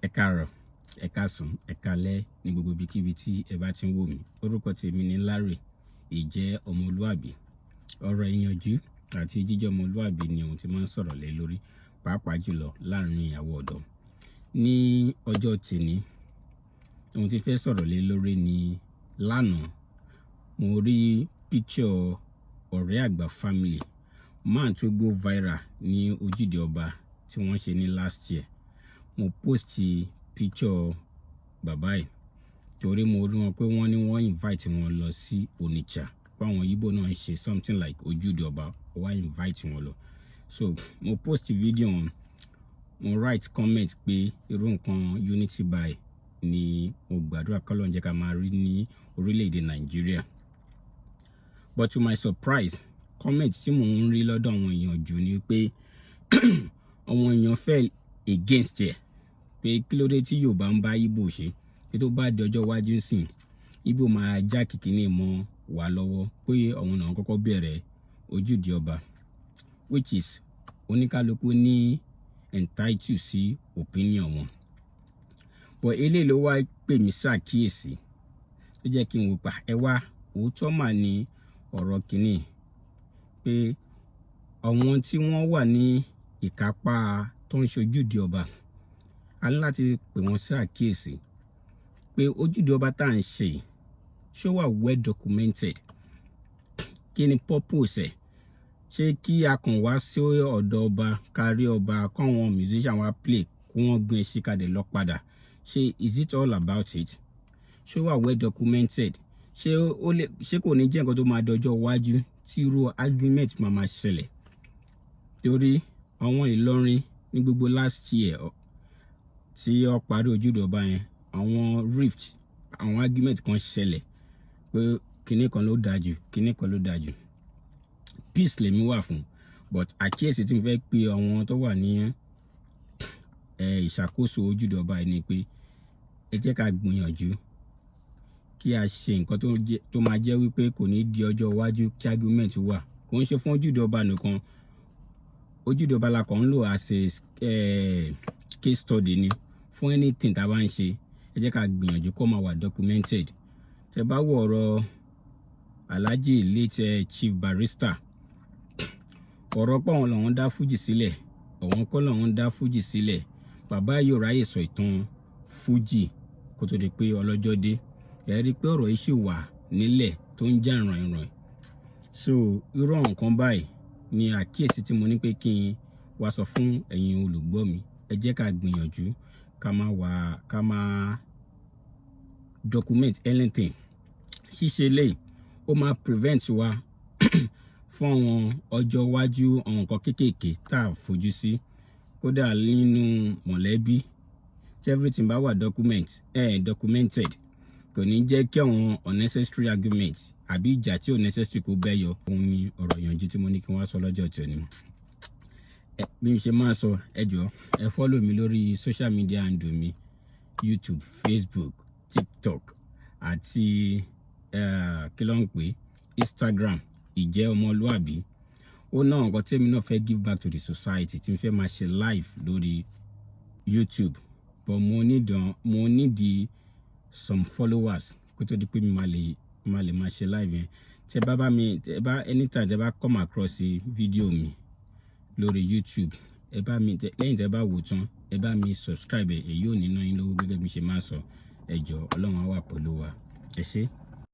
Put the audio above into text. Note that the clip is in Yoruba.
Ẹ káàárọ̀, ẹ káàsán, ẹ káalẹ́ ní gbogbo ibikíbi tí ẹ bá ti ń wò mí. Orúkọ tèmi ni Larry, ìjẹ́ ọmọlúàbí. Ọ̀rọ̀ ìyànjú àti jíjẹ́ ọmọlúàbí ni ohun tí máa ń sọ̀rọ̀ lé lórí, pàápàá jùlọ láàrin àwọn ọ̀dọ́. Ní ọjọ́ tèmi, ohun tí fẹ́ sọ̀rọ̀ lé lórí ni lánàá mo rí picture ọ̀rẹ́ àgbà family man tó go viral ní Ojúde Oba tí wọ́n ṣe ní last year. Mo post picture bàbá yìí torí mo rí wọn pé wọ́n ní wọ́n invite wọn lọ sí Onitsha pé àwọn Igbo náà ń ṣe something like Ojúde Oba, wọ́n invite wọn lọ. So mo post video wọn, mo write comment pé irú nǹkan unity by ni mo gbàdúrà k'Ọlọ́run jẹ́ ká máa rí ní orílẹ̀-èdè Nàìjíríà. But to my surprise, comment tí mò ń rí lọ́dọ̀ àwọn èèyàn jù ni pé àwọn èèyàn fẹ́ against ẹ̀ pé kí ló dé tí Yorùbá ń bá Igbo ṣe, pé tó bá di ọjọ́ iwájú sìn Igbo máa já kìkìní mọ́ wà lọ́wọ́ pé àwọn náà kọ́kọ́ bẹ̀rẹ̀ Ojúde Oba, which is oníkálukú ní entitled sí opinion wọn. But eléyìí ló wá pè mí ṣàkíyèsí tó jẹ́ kí n wò pa ẹ wá òótọ́ mà ní ọ̀rọ̀ kìíní pé àwọn tí wọ́n wà ní ìkápá tó ń ṣe Ojúde Oba a ní láti pè wọ́n sí àkíyèsí pé Ojúde Oba tá à ń ṣe ṣó wà well documented. Kí ni purpose ẹ̀? Ṣé kí a kàn wá sí ọ̀dọ̀ ọba kárí ọba káwọn musician wa play kó wọ́n gbé síkàdé lọ padà? Ṣé is it all about it? Ṣó wà well documented? Ṣé kò ní jẹ́ nǹkan tó máa dọjọ́ iwájú tí irú argument máa ṣẹlẹ̀? Torí àwọn Ìlọrin ní gbogbo last year tí ó parí Ojúde Oba yẹn, àwọn rift, àwọn argument kan ṣẹlẹ̀ pé kinní kan ló dájú, kinní kan ló dájú. Peace lèmi wà fún, but àkíyèsí tí mo fẹ́ pe àwọn tó wà ní ìṣàkóso Ojúde Oba yìí ni pé ẹ jẹ́ ká gbìyànjú kí a ṣe nǹkan tó máa jẹ́ wípé kò ní di ọjọ́ iwájú kí argument wà. Kò ń ṣe fún Ojúde Oba nìkan, Ojúde Oba la kàn ń lò as a case study ni fún anything tá a bá ń ṣe. Ẹ jẹ́ ká gbìyànjú kó máa wà documented. Tẹ́ bá wo ọ̀rọ̀ Alhaji late Chief Barrister, ọ̀rọ̀ pé àwọn làwọn dá Fuji sílẹ̀, àwọn kọ́ làwọn dá Fuji sílẹ̀. Bàbá yóò ráyè sọ ìtàn Fuji kó tó di pé ọlọ́jọ́ dé. Ẹ rí i pé ọ̀rọ̀ yìí ṣì wà nílẹ̀ tó ń jà ràn-ìràn. So irú àwọn nǹkan báyìí ni àkíyèsí tí mo ní pé kí n wá sọ fún ẹ̀yin olùgbọ́ mi. Ẹ jẹ́ ká gbìyànjú ká máa document anything. Ṣíṣe lè ó máa prevent wa fún àwọn ọjọ́ iwájú àwọn nǹkan kéékèèké tá a fojú sí. Kódà nínú mọ̀lẹ́bí tí everything bá wà documented kò ní jẹ́ kí àwọn unnecessary arguments àbí ìjà tí unnecessary kó bẹ́ yọ. Òun ni ọ̀rọ̀ ìyànjú tí mo ní kí wọ́n sọ lọ́jọ́ tòní. Bí mo ṣe máa sọ, ẹ jọ̀ọ́ ẹ follow mi lórí social media handle mi, YouTube, Facebook, TikTok àti kí ló ń pè Instagram, ìjẹ́ ọmọlúàbí. Ó náà nǹkan tí èmi náà fẹ́ give back to the society tí mo fẹ́ máa ṣe live lórí YouTube, but mo need some followers kó tó di pé mi máa lè máa ṣe live yẹn. Anytime tẹ́ bá come across video mi lórí YouTube, lẹ́yìn tẹ́ bá wò tán ẹ bá mi subscribe, èyí ò ní ná yín lówó gẹ́gẹ́ bí mo ṣe máa sọ. Ẹ jọ̀ọ́ Ọlọ́run á wà pẹ̀lú wa. Ẹ ṣé.